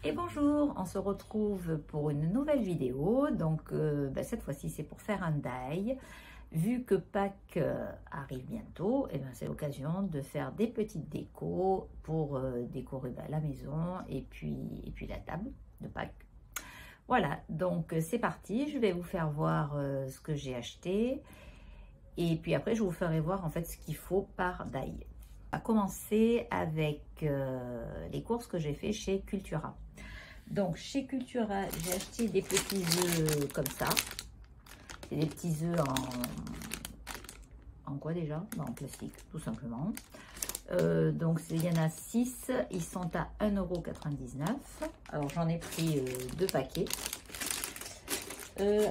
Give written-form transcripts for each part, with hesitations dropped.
Et bonjour, on se retrouve pour une nouvelle vidéo. Donc cette fois-ci c'est pour faire un die. Vu que Pâques arrive bientôt, et c'est l'occasion de faire des petites décos pour décorer la maison et puis la table de Pâques. Voilà, donc c'est parti, je vais vous faire voir ce que j'ai acheté et puis après je vous ferai voir en fait ce qu'il faut par die. On va commencer avec les courses que j'ai fait chez Cultura. Donc chez Cultura, j'ai acheté des petits œufs comme ça. C'est des petits œufs en quoi déjà? En plastique, tout simplement. Donc il y en a 6, ils sont à 1,99 €. Alors j'en ai pris 2 paquets.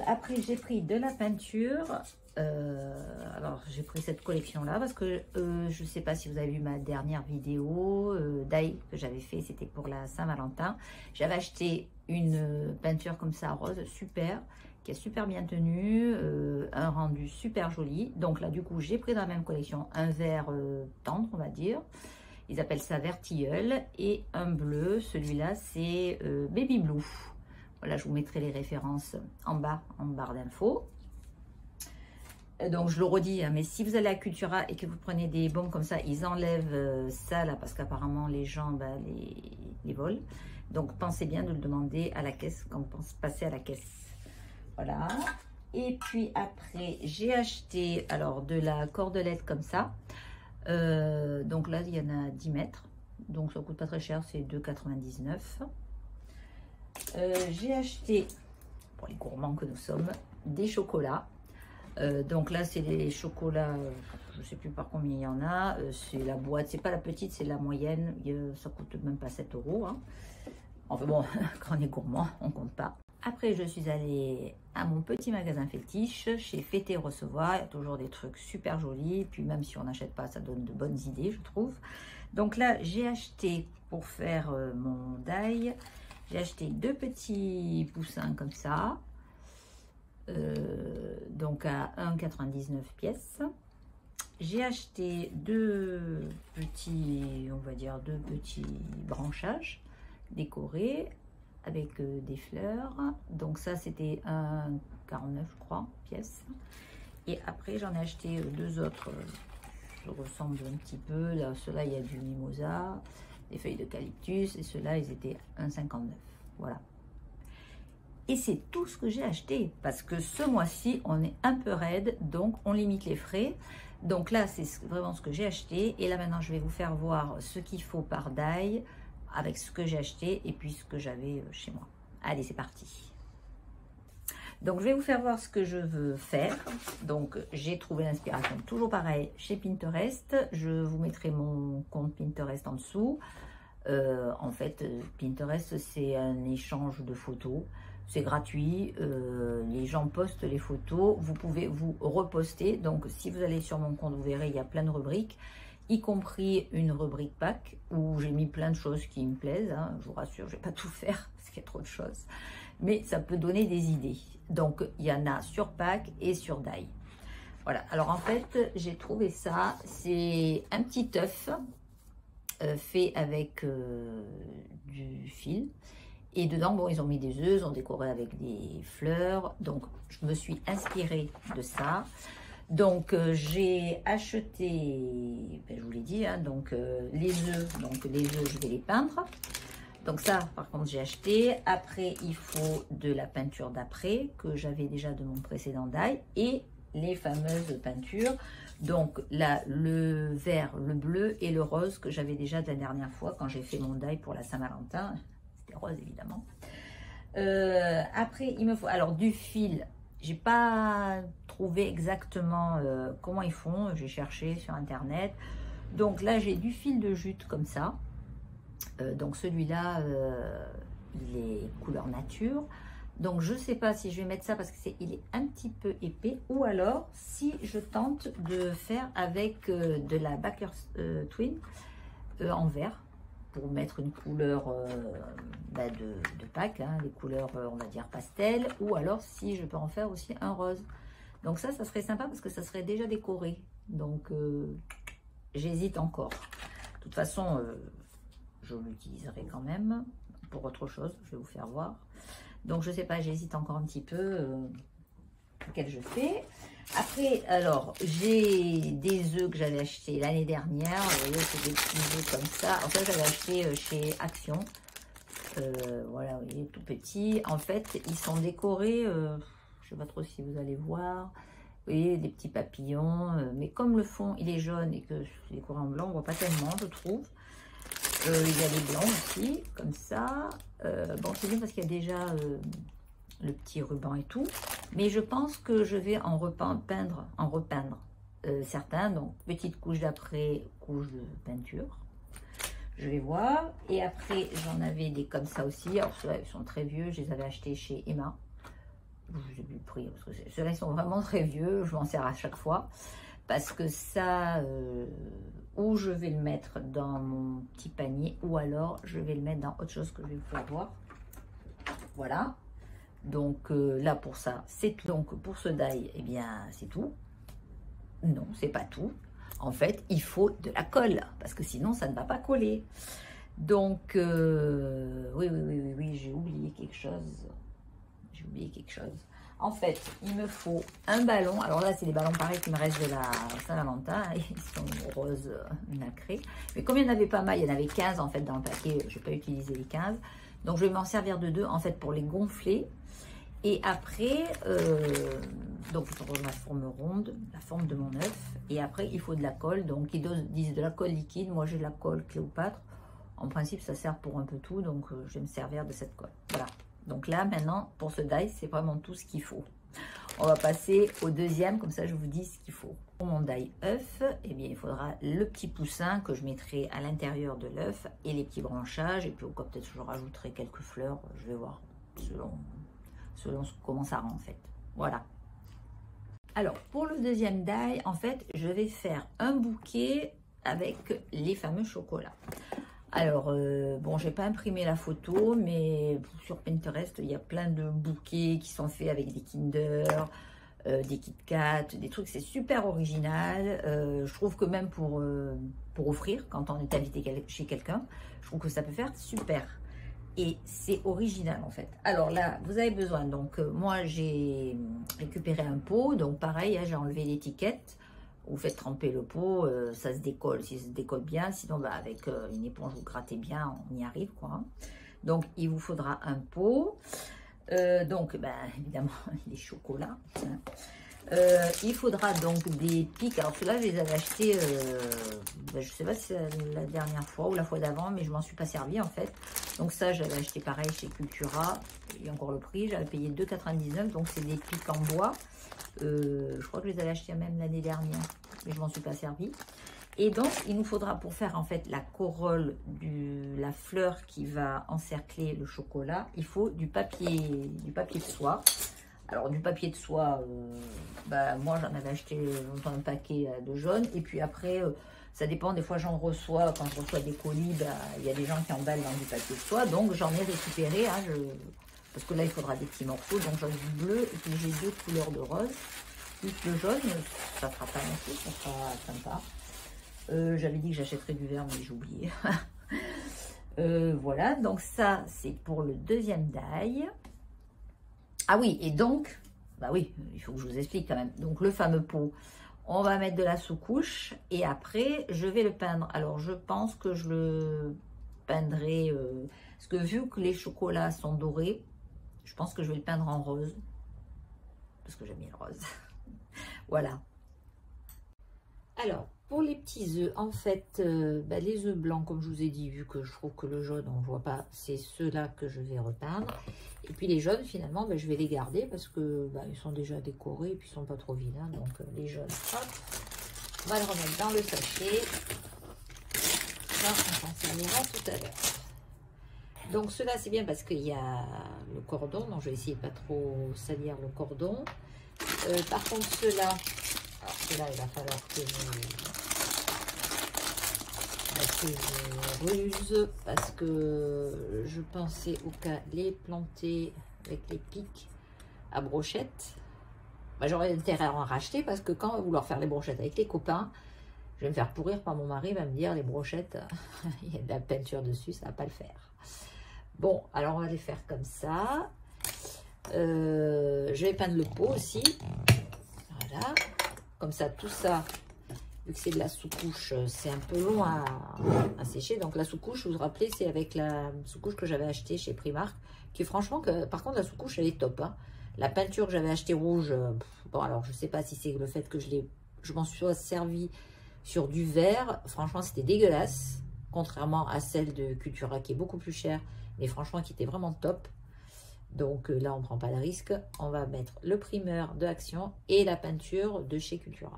Après j'ai pris de la peinture. Alors j'ai pris cette collection là parce que je ne sais pas si vous avez vu ma dernière vidéo die que j'avais fait, c'était pour la Saint-Valentin. J'avais acheté une peinture comme ça rose super, qui est super bien tenue, un rendu super joli. Donc là du coup j'ai pris dans la même collection un vert tendre, on va dire, ils appellent ça vert tilleul, et un bleu, celui-là c'est baby blue. Voilà, je vous mettrai les références en barre d'infos. Donc je le redis, hein, mais si vous allez à Cultura et que vous prenez des baumes comme ça, ils enlèvent ça là parce qu'apparemment les gens les volent. Donc pensez bien de le demander à la caisse quand vous passez à la caisse. Voilà. Et puis après j'ai acheté alors de la cordelette comme ça. Donc là il y en a 10 mètres. Donc ça coûte pas très cher, c'est 2,99 €. J'ai acheté, pour les gourmands que nous sommes, des chocolats. Donc là c'est les chocolats, je sais plus par combien il y en a, c'est la boîte, c'est pas la petite, c'est la moyenne, ça coûte même pas 7 €, hein. Enfin bon, quand on est gourmand, on compte pas. Après je suis allée à mon petit magasin fétiche, chez Fêter Recevoir, il y a toujours des trucs super jolis, puis même si on n'achète pas, ça donne de bonnes idées je trouve. Donc là j'ai acheté, pour faire mon die, j'ai acheté 2 petits poussins comme ça. Donc à 1,99 € pièce. J'ai acheté 2 petits, on va dire 2 petits branchages décorés avec des fleurs. Donc ça c'était 1,49 € je crois pièce. Et après j'en ai acheté 2 autres, ça ressemble un petit peu. Là ceux-là il y a du mimosa, des feuilles d'eucalyptus, et ceux-là ils étaient 1,59 €. Voilà. Et c'est tout ce que j'ai acheté, parce que ce mois-ci, on est un peu raide, donc on limite les frais. Donc là, c'est vraiment ce que j'ai acheté. Et là, maintenant, je vais vous faire voir ce qu'il faut par die, avec ce que j'ai acheté et puis ce que j'avais chez moi. Allez, c'est parti. Donc, je vais vous faire voir ce que je veux faire. Donc, j'ai trouvé l'inspiration, toujours pareil, chez Pinterest. Je vous mettrai mon compte Pinterest en dessous. En fait, Pinterest, c'est un échange de photos. C'est gratuit, les gens postent les photos, vous pouvez vous reposter. Donc si vous allez sur mon compte, vous verrez, il y a plein de rubriques, y compris une rubrique Pâques où j'ai mis plein de choses qui me plaisent, hein. Je vous rassure, je ne vais pas tout faire parce qu'il y a trop de choses, mais ça peut donner des idées. Donc il y en a sur Pâques et sur die. Voilà, alors en fait j'ai trouvé ça, c'est un petit œuf fait avec du fil. Et dedans, bon, ils ont mis des œufs, ils ont décoré avec des fleurs. Donc, je me suis inspirée de ça. Donc, j'ai acheté, je vous l'ai dit, hein, donc les œufs. Donc, les œufs, je vais les peindre. Donc ça, par contre, j'ai acheté. Après, il faut de la peinture d'après, que j'avais déjà de mon précédent die. Et les fameuses peintures. Donc là, le vert, le bleu et le rose que j'avais déjà de la dernière fois quand j'ai fait mon die pour la Saint-Valentin. Rose évidemment. Après il me faut alors du fil. J'ai pas trouvé exactement comment ils font, j'ai cherché sur internet. Donc là j'ai du fil de jute comme ça. Donc celui-là il est couleur nature. Donc je sais pas si je vais mettre ça parce que il est un petit peu épais, ou alors si je tente de faire avec de la Baker Twin en vert, pour mettre une couleur de Pâques, hein, les couleurs on va dire pastel, ou alors si je peux en faire aussi un rose. Donc ça serait sympa parce que ça serait déjà décoré. Donc j'hésite encore. De toute façon, je l'utiliserai quand même. pour autre chose. Je vais vous faire voir. Donc, je sais pas, j'hésite encore un petit peu lequel je fais. Après, alors, j'ai des œufs que j'avais achetés l'année dernière. Vous voyez, c'est des petits œufs comme ça. En fait, j'avais acheté chez Action. Voilà, vous voyez, tout petit. En fait, ils sont décorés, je sais pas trop si vous allez voir. Vous voyez, des petits papillons. Mais comme le fond, il est jaune et que c'est décoré en blanc, on voit pas tellement, je trouve. Il y a les blancs aussi, comme ça. Bon, c'est bien parce qu'il y a déjà le petit ruban et tout. Mais je pense que je vais en repeindre certains. Donc, petite couche d'après, couche de peinture. Je vais voir. Et après, j'en avais des comme ça aussi. Alors, ceux-là, ils sont très vieux. Je les avais achetés chez Emma. Je vous ai vu le prix, parce que ceux-là, ils sont vraiment très vieux. Je m'en sers à chaque fois. Parce que ça, ou je vais le mettre dans mon petit panier, ou alors je vais le mettre dans autre chose que je vais vous faire voir. Voilà. Donc là, pour ça, c'est tout. Donc pour ce die, eh bien, c'est tout. Non, c'est pas tout. En fait, il faut de la colle, parce que sinon, ça ne va pas coller. Donc, oui, j'ai oublié quelque chose. J'ai oublié quelque chose. En fait, il me faut un ballon. Alors là, c'est des ballons pareils qui me restent de la Saint-Valentin. Ils sont roses nacrés. Mais comme il n'y en avait pas mal, il y en avait 15 en fait dans le paquet. Je n'ai pas utilisé les 15. Donc, je vais m'en servir de 2 en fait pour les gonfler. Et après, donc pour la forme ronde, la forme de mon œuf. Et après, il faut de la colle. Donc, ils disent de la colle liquide. Moi, j'ai de la colle Cléopâtre. En principe, ça sert pour un peu tout. Donc, je vais me servir de cette colle. Voilà. Donc là, maintenant, pour ce die, c'est vraiment tout ce qu'il faut. On va passer au deuxième, comme ça, je vous dis ce qu'il faut. Pour mon die œuf, eh bien, il faudra le petit poussin que je mettrai à l'intérieur de l'œuf et les petits branchages. Et puis, au cas, peut-être, je rajouterai quelques fleurs. Je vais voir selon comment ça rend, en fait. Voilà. Alors, pour le deuxième die, en fait, je vais faire un bouquet avec les fameux chocolats. Alors, bon, j'ai pas imprimé la photo, mais sur Pinterest, il y a plein de bouquets qui sont faits avec des Kinder, des Kit Kat, des trucs, c'est super original. Je trouve que même pour offrir, quand on est invité chez quelqu'un, je trouve que ça peut faire super. Et c'est original, en fait. Alors là, vous avez besoin, donc, moi, j'ai récupéré un pot, donc pareil, hein, j'ai enlevé l'étiquette. Vous faites tremper le pot, ça se décolle, si ça se décolle bien, sinon bah, avec une éponge vous grattez bien, on y arrive quoi. Donc il vous faudra un pot, donc bah, évidemment les chocolats. Hein. Il faudra donc des pics, alors ceux-là je les avais achetés, bah, je sais pas si c'est la dernière fois ou la fois d'avant, mais je m'en suis pas servi en fait. Donc ça je l'avais acheté pareil chez Cultura, il y a encore le prix, j'avais payé 2,99 €, donc c'est des pics en bois. Je crois que je les avais achetés même l'année dernière, mais je m'en suis pas servi. Et donc, il nous faudra pour faire en fait la corolle de la fleur qui va encercler le chocolat, il faut du papier de soie. Alors, du papier de soie, bah, moi j'en avais acheté longtemps un paquet de jaune. Et puis après, ça dépend, des fois j'en reçois, quand je reçois des colis, bah, il y a des gens qui emballent dans du papier de soie. Donc, j'en ai récupéré, hein, parce que là, il faudra des petits morceaux. Donc, j'en ai du bleu et puis j'ai 2 couleurs de rose. Plus le jaune, ça fera pas non plus, ça sera sympa. J'avais dit que j'achèterais du vert, mais j'ai oublié. Voilà, donc ça, c'est pour le deuxième die. Ah oui, et donc, bah oui, il faut que je vous explique quand même. Donc, le fameux pot, on va mettre de la sous-couche et après, je vais le peindre. Alors, je pense que je le peindrai, parce que vu que les chocolats sont dorés, je pense que je vais le peindre en rose, parce que j'aime bien le rose. Voilà. Alors, pour les petits œufs, en fait, bah, les œufs blancs, comme je vous ai dit, vu que je trouve que le jaune, on ne voit pas, c'est ceux-là que je vais repeindre. Et puis les jaunes, finalement, bah, je vais les garder parce que bah, ils sont déjà décorés et puis ils sont pas trop vilains. Donc les jaunes, hop, on va le remettre dans le sachet. Ça, on s'en servira tout à l'heure. Donc ceux-là, c'est bien parce qu'il y a le cordon. Donc je vais essayer de pas trop salir le cordon. Par contre, ceux-là, alors ceux-là, il va falloir que je ruse parce que je pensais au cas les planter avec les pics à brochette. Bah, j'aurais intérêt à en racheter parce que quand on va vouloir faire les brochettes avec les copains, je vais me faire pourrir par mon mari, il va me dire les brochettes, il y a de la peinture dessus, ça va pas le faire. Bon, alors on va les faire comme ça. Je vais peindre le pot aussi. Voilà. Comme ça, tout ça, vu que c'est de la sous-couche, c'est un peu long à sécher. Donc la sous-couche, vous vous rappelez, c'est avec la sous-couche que j'avais achetée chez Primark. Qui franchement, par contre, la sous-couche, elle est top. Hein. La peinture que j'avais achetée rouge, bon alors je sais pas si c'est le fait que je m'en suis servi sur du vert. Franchement, c'était dégueulasse. Contrairement à celle de Cultura qui est beaucoup plus chère. Mais franchement, qui était vraiment top. Donc là, on ne prend pas le risque. On va mettre le primeur de Action et la peinture de chez Cultura.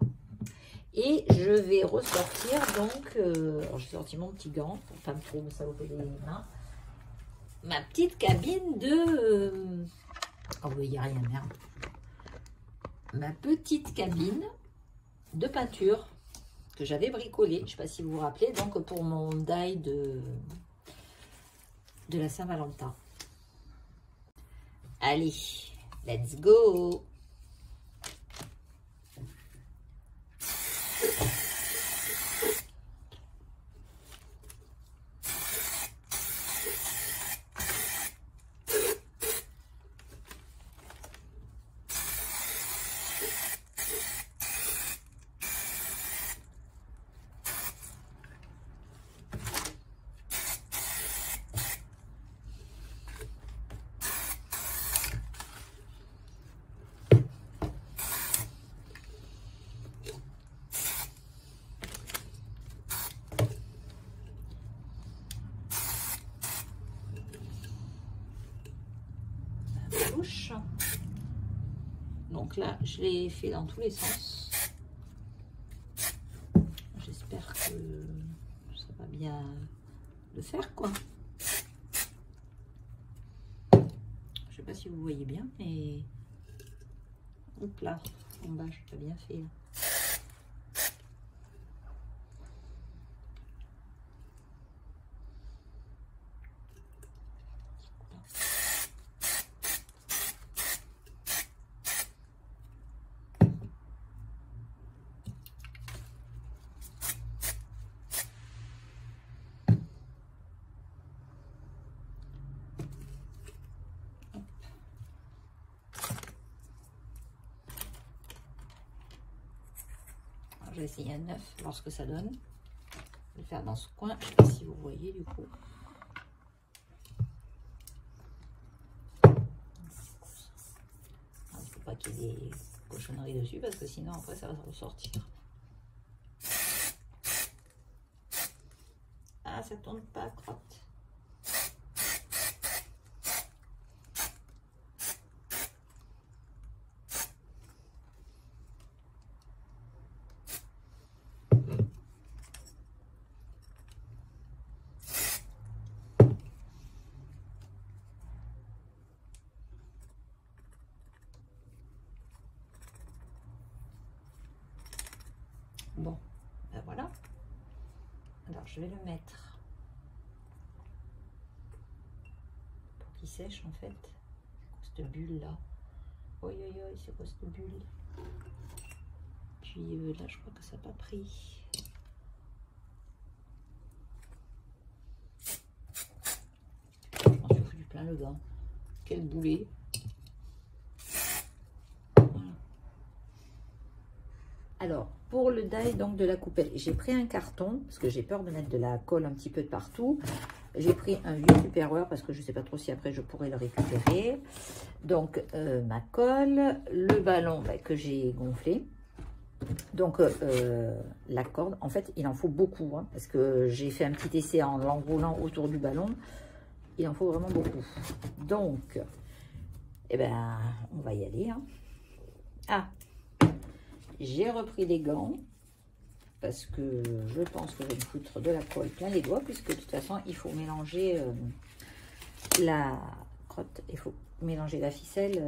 Et je vais ressortir donc, alors j'ai sorti mon petit gant pour pas me trop me saloper les mains. Ma petite cabine de... oh oui, il n'y a rien, merde. Ma petite cabine de peinture que j'avais bricolée. Je ne sais pas si vous vous rappelez. Donc pour mon die de la Saint-Valentin. Allez, let's go! Donc là, je l'ai fait dans tous les sens. J'espère que ça va bien le faire, quoi. Je sais pas si vous voyez bien, mais... hop là, en bas, je l'ai pas bien fait. Là. Je vais essayer un 9, voir ce que ça donne. Je vais le faire dans ce coin. Je ne sais pas si vous voyez du coup. Il ne faut pas qu'il y ait des cochonneries dessus parce que sinon après ça va ressortir. Ah, ça tourne pas, crotte. Bon, ben voilà. Alors je vais le mettre pour qu'il sèche en fait. Cette bulle là. Oi oi oi, c'est quoi cette bulle? Puis là je crois que ça n'a pas pris. Je m'en suis foutu plein le gant. Quel boulet. Voilà. Alors, pour le die donc de la coupelle, j'ai pris un carton, parce que j'ai peur de mettre de la colle un petit peu de partout. J'ai pris un vieux tupperware, parce que je ne sais pas trop si après je pourrais le récupérer. Donc, ma colle, le ballon que j'ai gonflé. Donc, la corde, en fait, il en faut beaucoup, hein, parce que j'ai fait un petit essai en l'enroulant autour du ballon. Il en faut vraiment beaucoup. Donc, eh ben, on va y aller. Hein. Ah, j'ai repris les gants parce que je pense que je vais me foutre de la colle plein les doigts, puisque de toute façon, il faut mélanger la crotte, il faut mélanger la ficelle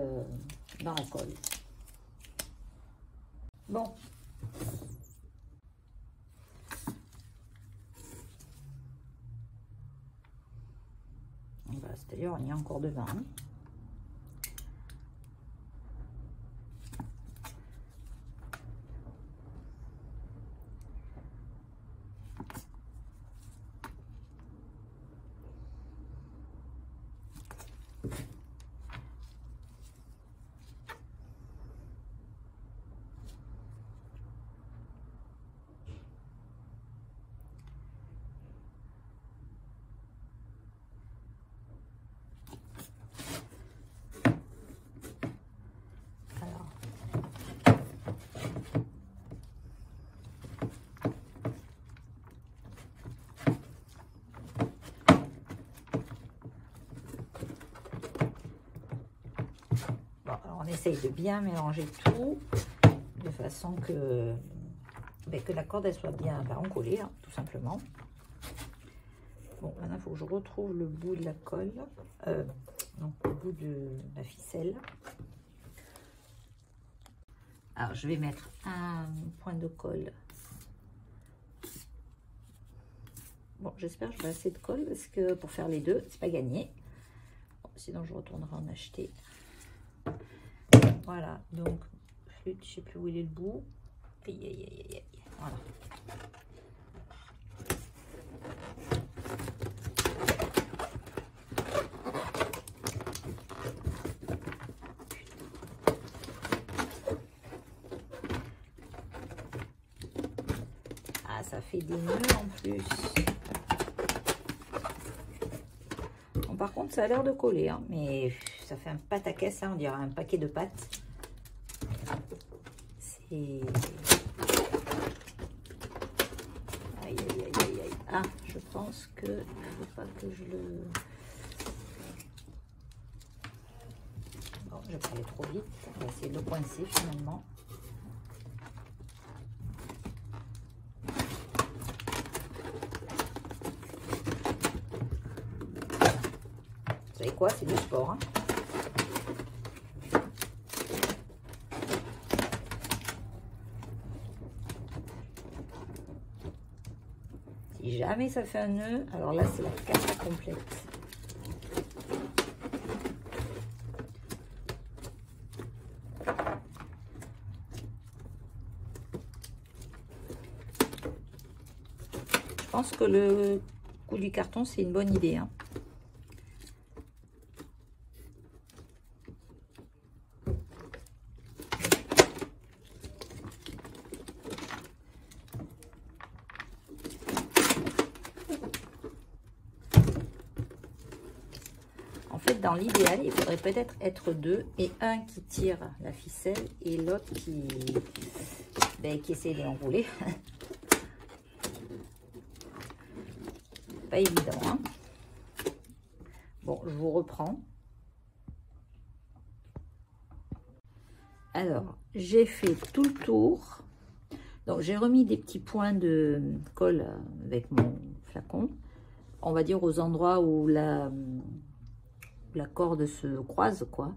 dans la colle. Bon. C'est-à-dire, il y a encore de vin. On essaye de bien mélanger tout de façon que, que la corde elle soit bien encollée, hein, tout simplement. Bon, maintenant il faut que je retrouve le bout de la colle, non, le bout de la ficelle. Alors je vais mettre un point de colle. Bon, j'espère que j'aurai assez de colle parce que pour faire les deux, c'est pas gagné. Bon, sinon je retournerai en acheter. Voilà, donc flûte, je sais plus où il est le bout. Aïe, aïe, aïe, aïe, aïe. Voilà. Ah, ça fait des nœuds en plus. Bon, par contre, ça a l'air de coller, hein, mais ça fait un pataquès, hein, on dirait un paquet de pâtes. C'est... Aïe, aïe, aïe, aïe, aïe. Ah, je pense que il ne faut pas que je le... Bon, je vais pas aller trop vite. On va essayer de le coincer finalement. Vous savez quoi? C'est du sport, hein. Si jamais ça fait un nœud, alors là c'est la cata complète. Je pense que le coup du carton c'est une bonne idée, hein. Dans l'idéal, il faudrait peut-être être deux et un qui tire la ficelle et l'autre qui essaie de l'enrouler. Pas évident, hein. Bon, je vous reprends. Alors, j'ai fait tout le tour. Donc, j'ai remis des petits points de colle avec mon flacon. On va dire aux endroits où la corde se croise, quoi.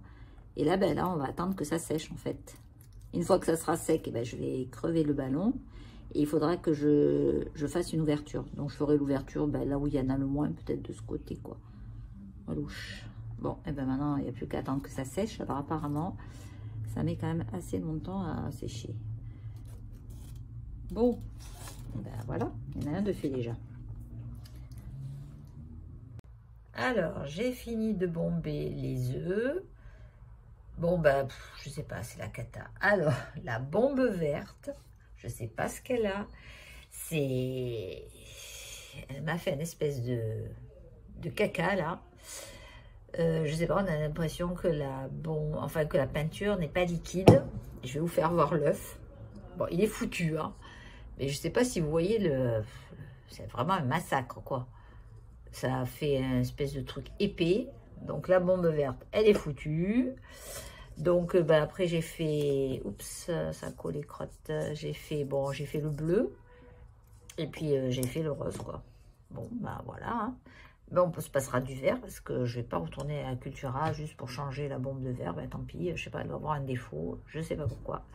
Et là, là, on va attendre que ça sèche, en fait. Une fois que ça sera sec, je vais crever le ballon. Et il faudra que je fasse une ouverture. Donc, je ferai l'ouverture là où il y en a le moins, peut-être de ce côté, quoi. Relouche. Bon, et maintenant, il n'y a plus qu'à attendre que ça sèche. Alors, apparemment, ça met quand même assez longtemps à sécher. Bon, voilà, il y en a un de fait déjà. Alors, j'ai fini de bomber les œufs. Bon, je sais pas, c'est la cata. Alors, la bombe verte, je sais pas ce qu'elle a. C'est... Elle m'a fait une espèce de caca, là. Je sais pas, on a l'impression que que la peinture n'est pas liquide. Je vais vous faire voir l'œuf. Bon, il est foutu, hein. Mais je sais pas si vous voyez c'est vraiment un massacre, quoi. Ça a fait un espèce de truc épais. Donc la bombe verte, elle est foutue. Donc après j'ai fait... Oups, ça colle les crottes. J'ai fait le bleu. Et puis j'ai fait le rose, quoi. Bon, voilà. Hein. On se passera du vert parce que je vais pas retourner à Cultura juste pour changer la bombe de vert. Tant pis, je sais pas, elle doit avoir un défaut. Je sais pas pourquoi.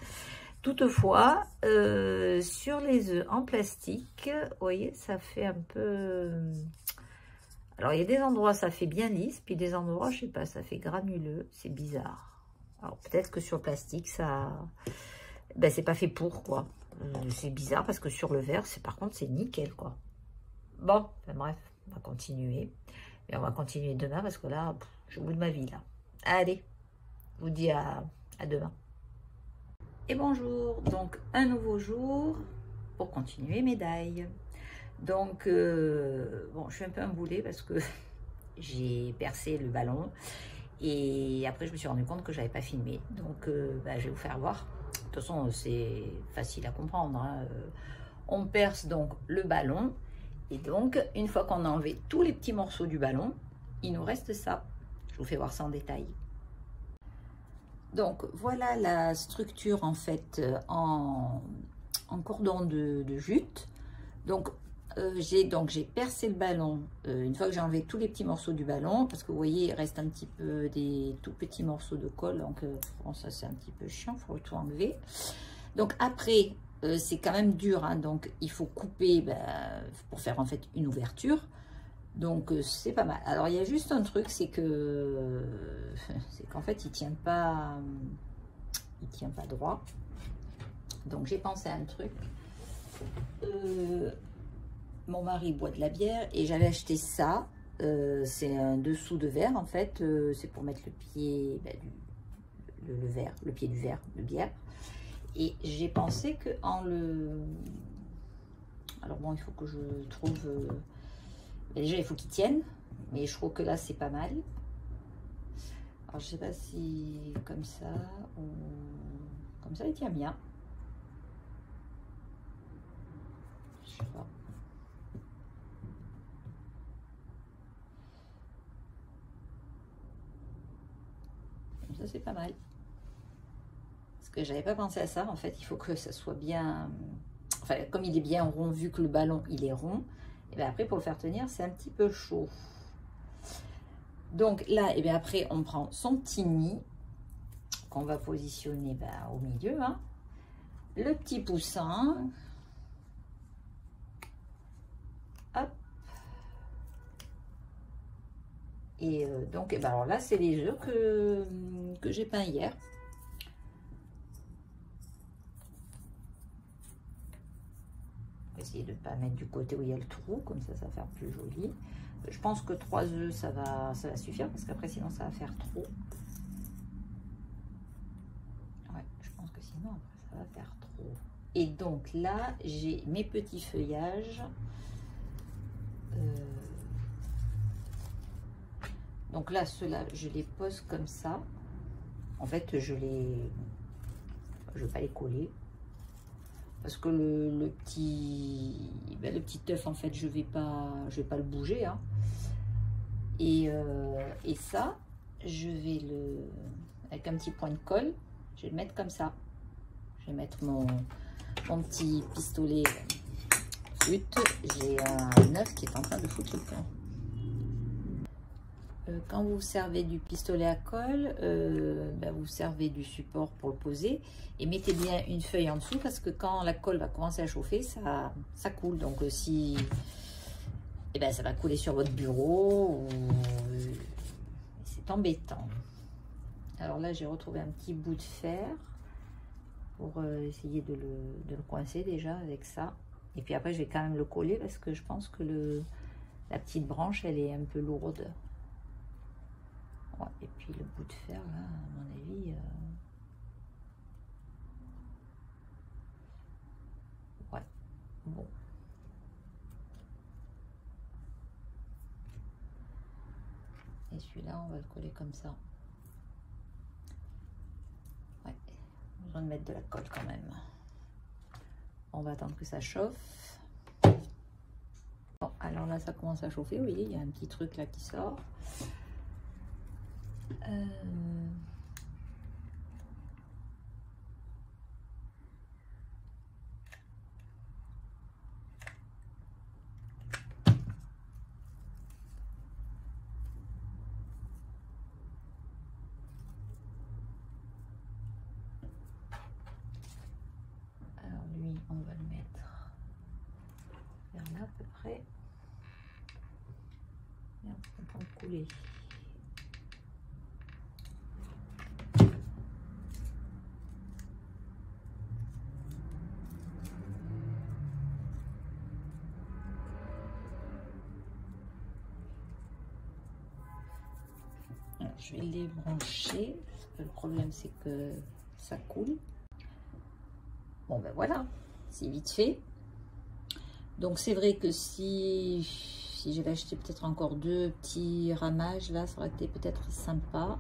Toutefois, sur les œufs en plastique, vous voyez, ça fait un peu... Alors, il y a des endroits, ça fait bien lisse, puis des endroits, je sais pas, ça fait granuleux. C'est bizarre. Alors, peut-être que sur le plastique, ça... c'est pas fait pour, quoi. C'est bizarre parce que sur le verre, par contre, c'est nickel, quoi. Bon, bref, on va continuer. Et on va continuer demain parce que là, Je suis au bout de ma vie là. Allez, je vous dis à demain. Et bonjour, donc un nouveau jour pour continuer mes dailles. Donc, bon, je suis un peu emboulée parce que j'ai percé le ballon et après je me suis rendu compte que j'avais pas filmé. Donc, je vais vous faire voir. De toute façon, c'est facile à comprendre, hein. On perce donc le ballon et donc, une fois qu'on a enlevé tous les petits morceaux du ballon, il nous reste ça. Je vous fais voir ça en détail. Donc, voilà la structure en fait en cordon de jute. Donc, j'ai percé le ballon une fois que j'ai enlevé tous les petits morceaux du ballon, parce que vous voyez, il reste un petit peu des tout petits morceaux de colle, donc bon, ça c'est un petit peu chiant, il faut tout enlever. Donc après, c'est quand même dur, hein, donc il faut couper pour faire en fait une ouverture. Donc c'est pas mal. Alors il y a juste un truc, c'est qu'en fait il tient pas droit. Donc j'ai pensé à un truc. Mon mari boit de la bière et j'avais acheté ça. C'est un dessous de verre en fait. C'est pour mettre le pied le pied du verre de bière. Et j'ai pensé que alors bon, il faut que je trouve. Déjà, il faut qu'il tienne, mais je trouve que là, c'est pas mal. Alors, je sais pas si comme ça, comme ça, il tient bien. Je sais pas. Comme ça, c'est pas mal. Parce que j'avais pas pensé à ça. En fait, il faut que ça soit bien. Enfin, comme il est bien rond, vu que le ballon, il est rond. Et bien après, pour le faire tenir, c'est un petit peu chaud. Donc là, et bien après, on prend son petit nid qu'on va positionner au milieu. Hein. Le petit poussin. Hop. Et donc, alors là, c'est les œufs que j'ai peints hier. Essayer de ne pas mettre du côté où il y a le trou, comme ça va faire plus joli. Je pense que 3 œufs ça va suffire, parce qu'après sinon ça va faire trop. Ouais, je pense que sinon après ça va faire trop. Et donc là j'ai mes petits feuillages. Donc là ceux-là je les pose comme ça. En fait je vais pas les coller. Parce que le petit œuf, en fait, je vais pas le bouger. Hein. Et ça, je vais avec un petit point de colle, je vais le mettre comme ça. Je vais mettre mon petit pistolet flûte. J'ai un œuf qui est en train de foutre le camp. Quand vous servez du pistolet à colle, vous servez du support pour le poser et mettez bien une feuille en dessous parce que quand la colle va commencer à chauffer, ça coule. Donc si ça va couler sur votre bureau, c'est embêtant. Alors là, j'ai retrouvé un petit bout de fer pour essayer de le coincer déjà avec ça. Et puis après, je vais quand même le coller parce que je pense que la petite branche, elle est un peu lourde. Ouais, et puis le bout de fer, là, à mon avis, ouais, bon. Et celui-là, on va le coller comme ça. Ouais, besoin de mettre de la colle quand même. On va attendre que ça chauffe. Bon, alors là, ça commence à chauffer, vous voyez, il y a un petit truc là qui sort. Alors lui, on va le mettre vers là à peu près. Merde, on peut en couler. je vais les brancher. Le problème, c'est que ça coule. Bon, ben voilà, c'est vite fait. Donc, c'est vrai que si j'avais acheté peut-être encore 2 petits ramages, là, ça aurait été peut-être sympa.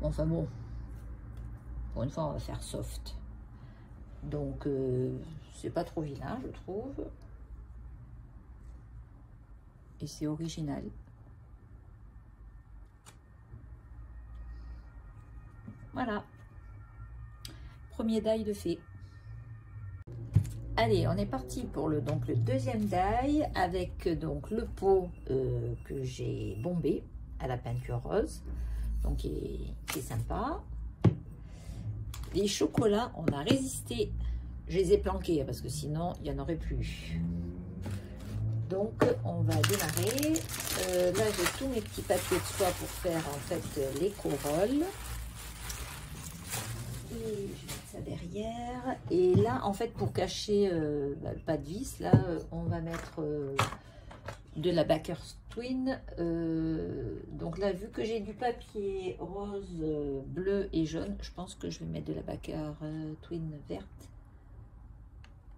Bon, enfin bon, pour une fois, on va faire soft. Donc, c'est pas trop vilain, je trouve. Et c'est original. Voilà. Premier die de fait. Allez, on est parti pour le deuxième die avec donc le pot que j'ai bombé à la peinture rose. Donc, qui est sympa. Les chocolats, on a résisté. Je les ai planqués parce que sinon, il n'y en aurait plus. Donc, on va démarrer. Là, j'ai tous mes petits papiers de soie pour faire en fait les corolles. Et je vais mettre ça derrière. Et là, en fait, pour cacher le pas de vis, là, on va mettre de la Baker's Twin. Donc là, vu que j'ai du papier rose, bleu et jaune, je pense que je vais mettre de la Baker's Twin verte.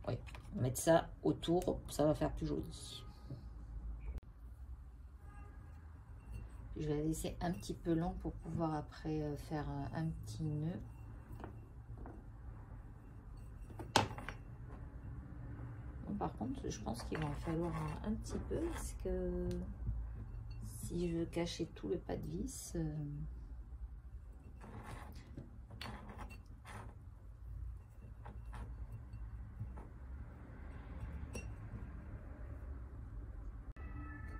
Oui, on va mettre ça autour, ça va faire plus joli. Je vais la laisser un petit peu long pour pouvoir après faire un petit nœud. Bon, par contre, je pense qu'il va en falloir un petit peu parce que si je veux cacher tout le pas de vis,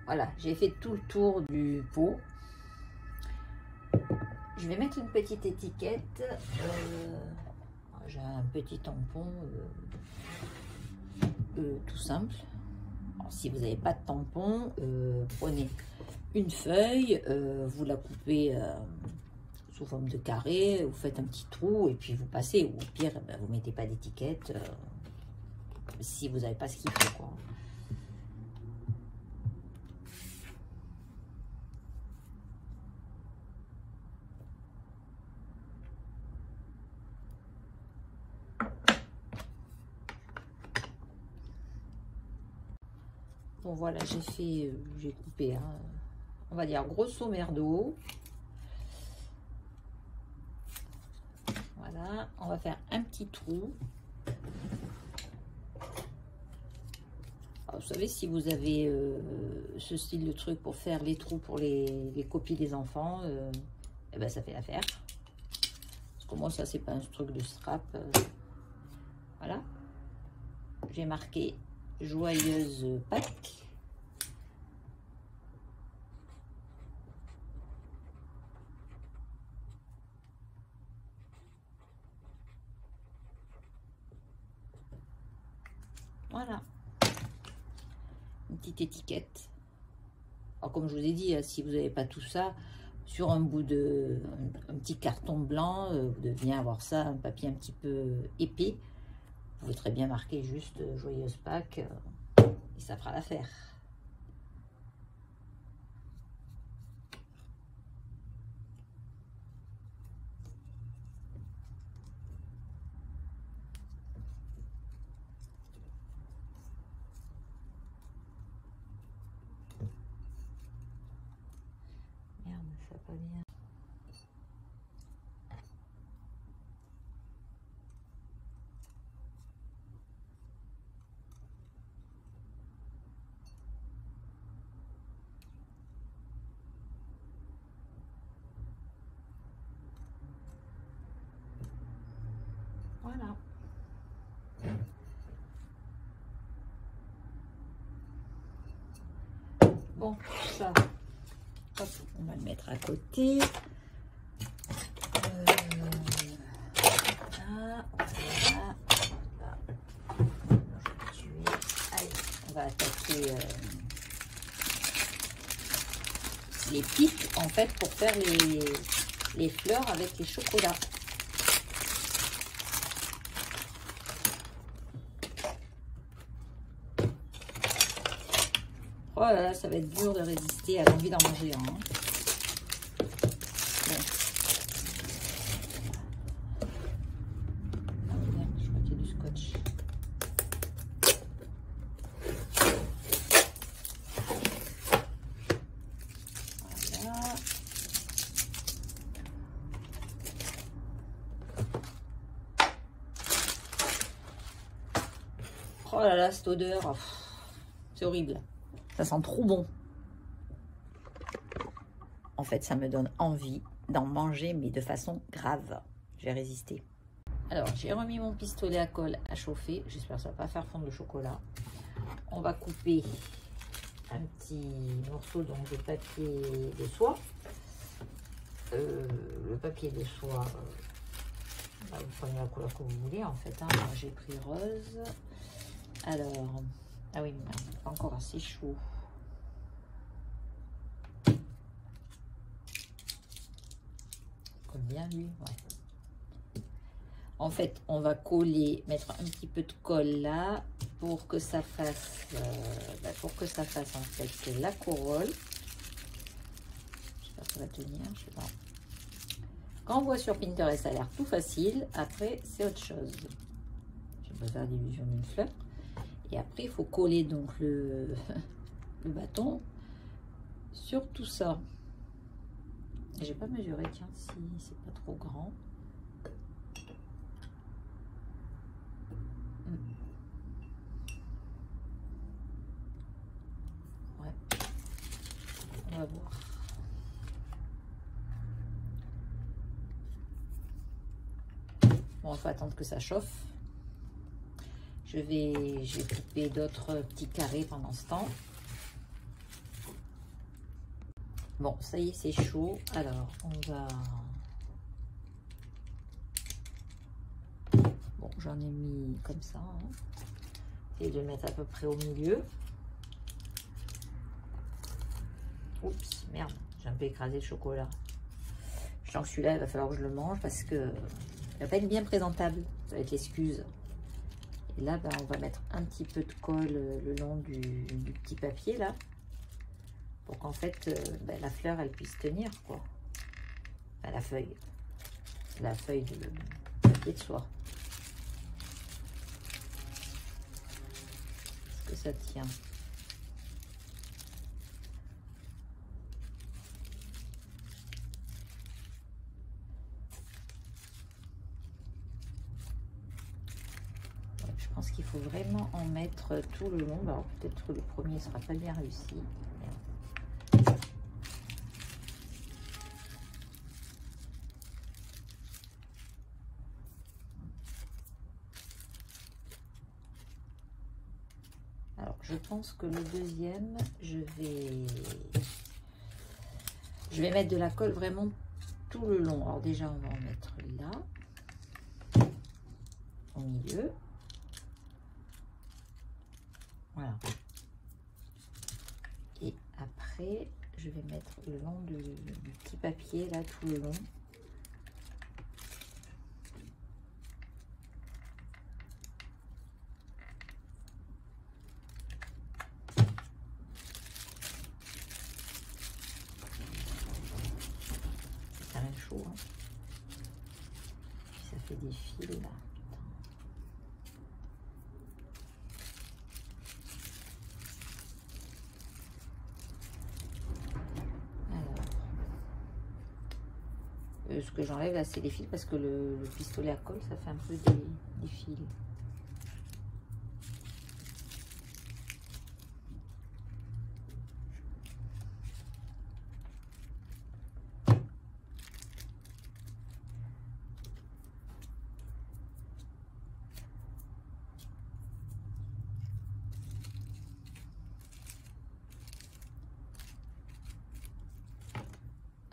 voilà, j'ai fait tout le tour du pot. Je vais mettre une petite étiquette. J'ai un petit tampon tout simple. Alors, si vous n'avez pas de tampon, prenez une feuille, vous la coupez sous forme de carré, vous faites un petit trou et puis vous passez. Ou au pire, ben, vous ne mettez pas d'étiquette si vous n'avez pas ce qu'il faut, quoi. Bon voilà, j'ai coupé, hein, on va dire grosso merdo. Voilà, on va faire un petit trou. Alors, vous savez, si vous avez ce style de truc pour faire les trous pour les copies des enfants, eh ben, ça fait l'affaire. Parce que moi, ça, c'est pas un truc de strap. Voilà. J'ai marqué joyeuse Pâques. Voilà. Une petite étiquette. Alors, comme je vous ai dit, si vous n'avez pas tout ça, sur un bout de un petit carton blanc, vous devez avoir ça, un papier un petit peu épais. Vous pouvez très bien marquer juste joyeuse Pâques et ça fera l'affaire. Merde, ça va pas bien. Voilà. Bon, ça, hop, on va le mettre à côté. Voilà, voilà. Allez, on va attaquer les pics en fait pour faire les fleurs avec les chocolats. Oh là là, ça va être dur de résister à l'envie d'en manger un. Hein. là là, cette odeur, c'est horrible. Ça sent trop bon. En fait, ça me donne envie d'en manger, mais de façon grave. Je vais résister. Alors, j'ai remis mon pistolet à colle à chauffer. J'espère que ça ne va pas faire fondre le chocolat. On va couper un petit morceau donc, de papier de soie. Le papier de soie, vous prenez la couleur que vous voulez en fait. Hein. Moi, j'ai pris rose. Alors, ah oui, mais pas encore assez chaud. Comme bien lui, ouais. En fait, on va coller, mettre un petit peu de colle là pour que ça fasse, en fait la corolle. J'espère que ça va tenir, je sais pas. Quand on voit sur Pinterest, ça a l'air tout facile. Après, c'est autre chose. Je vais pas faire l'illusion d'une fleur. Et après, il faut coller donc le bâton sur tout ça. J'ai pas mesuré, tiens, si c'est pas trop grand. Ouais. On va voir. Bon, il faut attendre que ça chauffe. Je vais couper d'autres petits carrés pendant ce temps. Bon, ça y est, c'est chaud. Alors, on va... Bon, j'en ai mis comme ça. Hein. Et de mettre à peu près au milieu. Oups, merde, j'ai un peu écrasé le chocolat. Je sens que celui-là, il va falloir que je le mange parce que il va pas être bien présentable. Ça va être l'excuse. Et là, ben, on va mettre un petit peu de colle le long du petit papier, là. Pour qu'en fait, ben, la fleur, elle puisse tenir, quoi. Enfin, la feuille. La feuille de papier de soie. Est-ce que ça tient ? Je pense qu'il faut vraiment en mettre tout le long. Alors peut-être que le premier ne sera pas bien réussi. Alors je pense que le deuxième, je vais mettre de la colle vraiment tout le long. Alors déjà on va en mettre là, au milieu. Voilà. Et après, je vais mettre le long du petit papier, là, tout le long. C'est quand même chaud, hein. Ça fait des fils, là. Ce que j'enlève là, c'est les fils parce que le pistolet à colle, ça fait un peu des fils.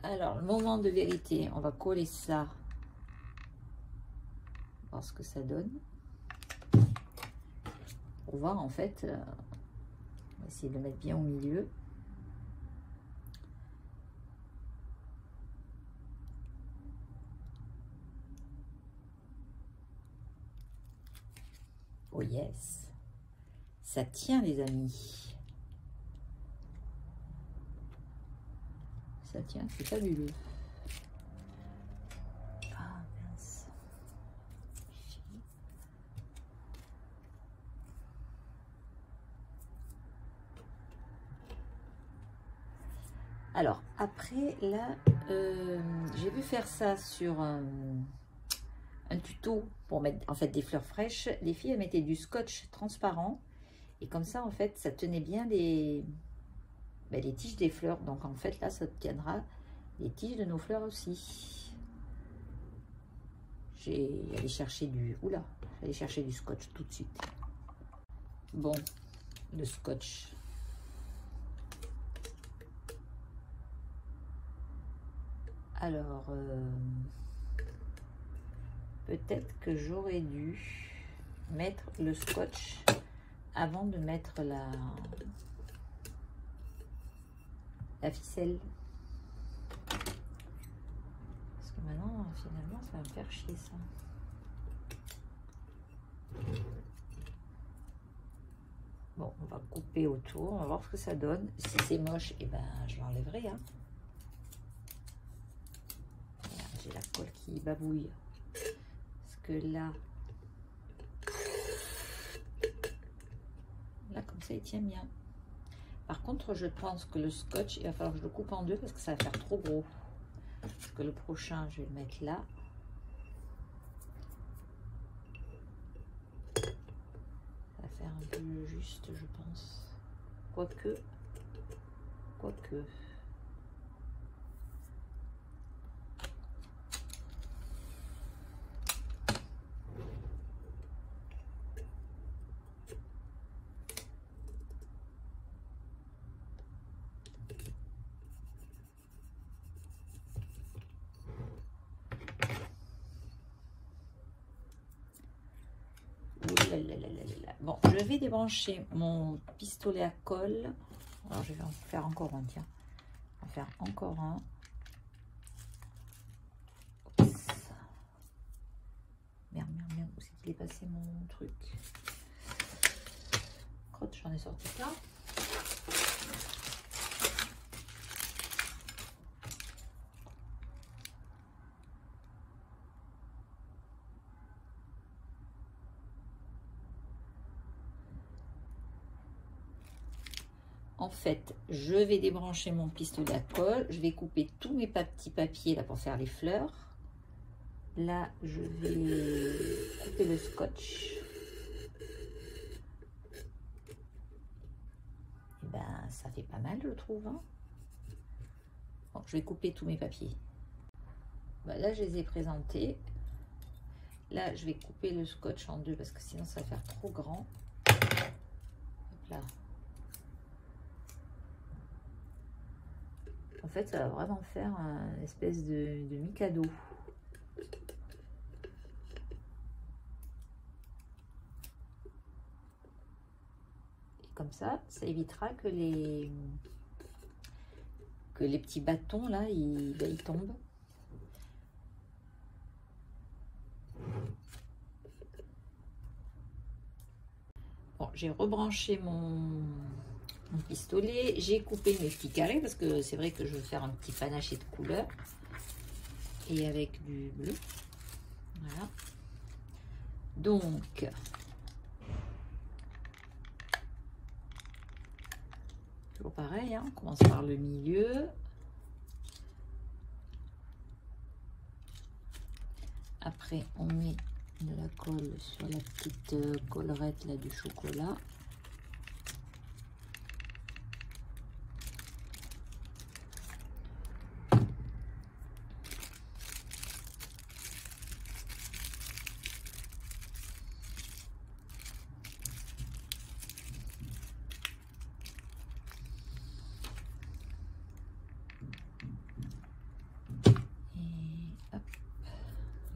Alors, le moment de vérité, on va coller ça, voir ce que ça donne. Pour voir, en fait, on va essayer de le mettre bien au milieu. Oh yes! Ça tient, les amis. Ça tient, c'est fabuleux. Ah mince. Alors après là, j'ai vu faire ça sur un un tuto pour mettre en fait des fleurs fraîches. Les filles, elles mettaient du scotch transparent. Et comme ça, en fait, ça tenait bien les tiges des fleurs. Donc, en fait, là, ça tiendra les tiges de nos fleurs aussi. J'ai allé chercher du... Oula, j'allais chercher du scotch tout de suite. Bon, le scotch. Alors, peut-être que j'aurais dû mettre le scotch avant de mettre la ficelle. Parce que maintenant, finalement, ça va me faire chier ça. Bon, on va couper autour, on va voir ce que ça donne. Si c'est moche, et ben, je l'enlèverai. Hein. J'ai la colle qui babouille. Parce que là, comme ça, il tient bien. Par contre, je pense que le scotch, il va falloir que je le coupe en deux parce que ça va faire trop gros. Parce que le prochain, je vais le mettre là. Ça va faire un peu juste, je pense. Quoique. Bon, je vais débrancher mon pistolet à colle. Alors, je vais en faire encore un, tiens. On va faire encore un. Oups. Merde, où c'est qu'il est passé mon truc? Crotte, j'en ai sorti ça. En fait, je vais débrancher mon pistolet à colle. Je vais couper tous mes petits papiers là pour faire les fleurs. Là, je vais couper le scotch. Et ben, ça fait pas mal, je trouve. Hein. Bon, je vais couper tous mes papiers. Ben, là, je les ai présentés. Là, je vais couper le scotch en deux parce que sinon, ça va faire trop grand. Hop là. En fait, ça va vraiment faire une espèce de mikado. Et comme ça évitera que les petits bâtons là, ils tombent. Bon, j'ai rebranché mon pistolet, j'ai coupé mes petits carrés parce que c'est vrai que je veux faire un petit panaché de couleurs et avec du bleu. Voilà. Donc, toujours pareil, hein, on commence par le milieu. Après, on met de la colle sur la petite collerette là du chocolat.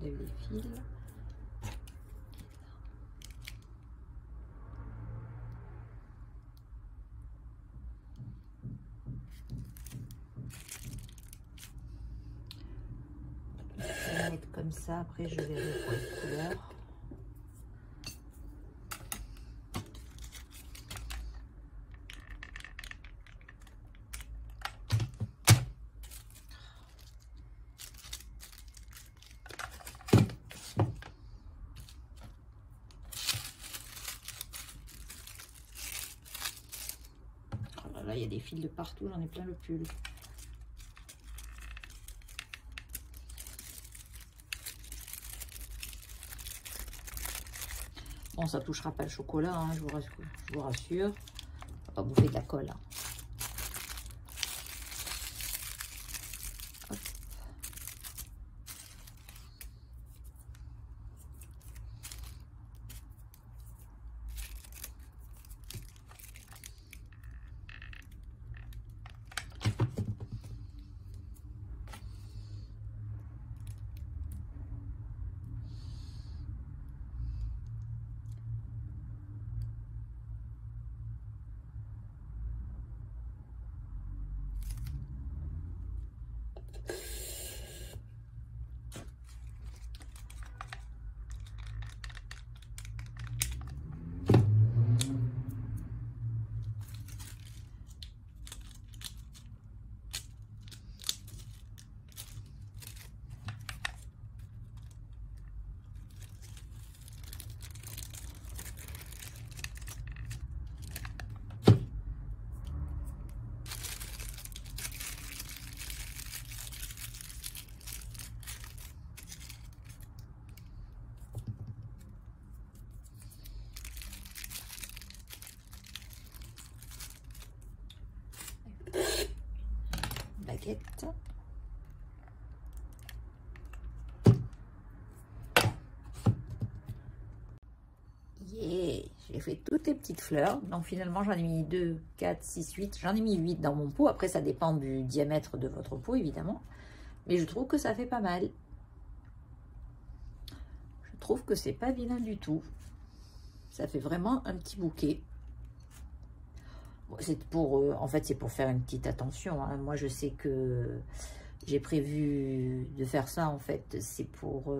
Les fils. Je vais mettre comme ça, après je verrai pour les couleurs. Là, il y a des fils de partout, j'en ai plein le pull. Bon, ça touchera pas le chocolat, hein, je vous rassure. On va pas bouffer de la colle. Hein. Hop. Baguette. Yeah, j'ai fait toutes les petites fleurs. Donc finalement, j'en ai mis 2, 4, 6, 8. J'en ai mis 8 dans mon pot. Après, ça dépend du diamètre de votre pot, évidemment. Mais je trouve que ça fait pas mal. Je trouve que c'est pas vilain du tout. Ça fait vraiment un petit bouquet. C'est pour, en fait, c'est pour faire une petite attention. Hein. Moi, je sais que j'ai prévu de faire ça. En fait, c'est pour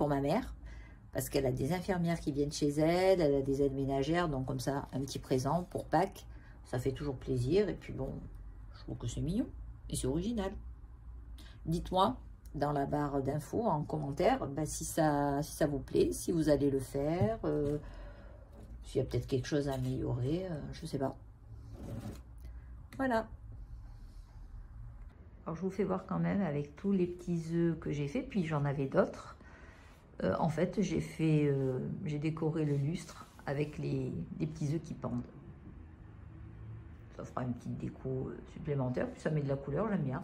ma mère. Parce qu'elle a des infirmières qui viennent chez elle, elle a des aides ménagères, donc comme ça, un petit présent pour Pâques, ça fait toujours plaisir. Et puis bon, je trouve que c'est mignon et c'est original. Dites-moi dans la barre d'infos, en commentaire, bah, si ça vous plaît, si vous allez le faire, s'il y a peut-être quelque chose à améliorer, je ne sais pas. Voilà. Alors je vous fais voir quand même avec tous les petits œufs que j'ai fait, puis j'en avais d'autres. En fait, j'ai décoré le lustre avec les petits œufs qui pendent. Ça fera une petite déco supplémentaire, puis ça met de la couleur, j'aime bien.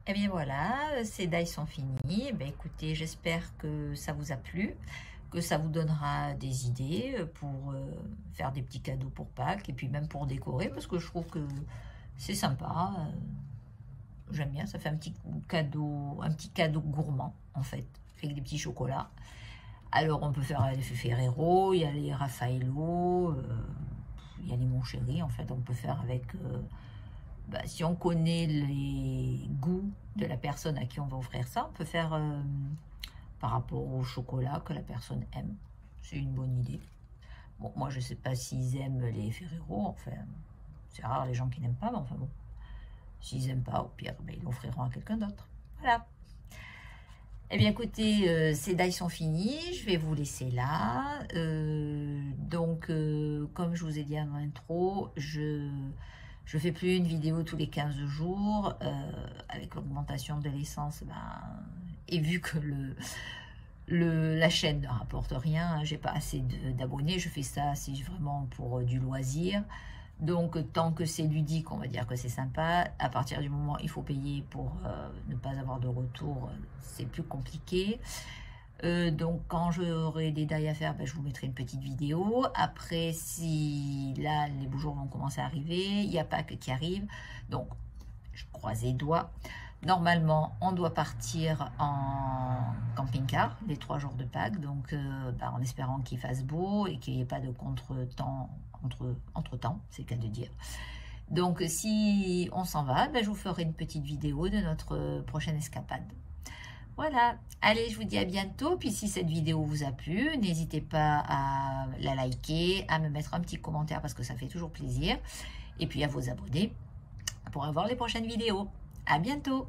Et bien voilà, ces dailles sont finies. Ben, écoutez, j'espère que ça vous a plu, que ça vous donnera des idées pour faire des petits cadeaux pour Pâques, et puis même pour décorer, parce que je trouve que c'est sympa. J'aime bien, ça fait un petit cadeau gourmand, en fait, avec des petits chocolats. Alors, on peut faire les Ferrero, il y a les Raffaello, il y a les Mon Chéri, en fait, on peut faire avec... si on connaît les goûts de la personne à qui on va offrir ça, on peut faire par rapport au chocolat que la personne aime. C'est une bonne idée. Bon, moi, je ne sais pas s'ils aiment les Ferrero, enfin, c'est rare les gens qui n'aiment pas, mais enfin bon. S'ils n'aiment pas, au pire, ben, ils l'offriront à quelqu'un d'autre. Voilà. Eh bien, écoutez, ces dailles sont finies. Je vais vous laisser là. Comme je vous ai dit en intro, je ne fais plus une vidéo tous les 15 jours. Avec l'augmentation de l'essence, et vu que la chaîne ne rapporte rien, hein, j'ai pas assez d'abonnés, je fais ça, c'est vraiment pour du loisir. Donc, tant que c'est ludique, on va dire que c'est sympa. À partir du moment où il faut payer pour ne pas avoir de retour, c'est plus compliqué. Donc, quand j'aurai des dailles à faire, je vous mettrai une petite vidéo. Après, si là, les beaux jours vont commencer à arriver, il n'y a pas que qui arrive. Donc, je croise les doigts. Normalement, on doit partir en camping-car les 3 jours de Pâques. Donc, en espérant qu'il fasse beau et qu'il n'y ait pas de contre-temps. Entre-temps, c'est le cas de dire. Donc, si on s'en va, je vous ferai une petite vidéo de notre prochaine escapade. Voilà, allez, je vous dis à bientôt. Puis si cette vidéo vous a plu, n'hésitez pas à la liker, à me mettre un petit commentaire parce que ça fait toujours plaisir. Et puis à vous abonner pour avoir les prochaines vidéos. À bientôt.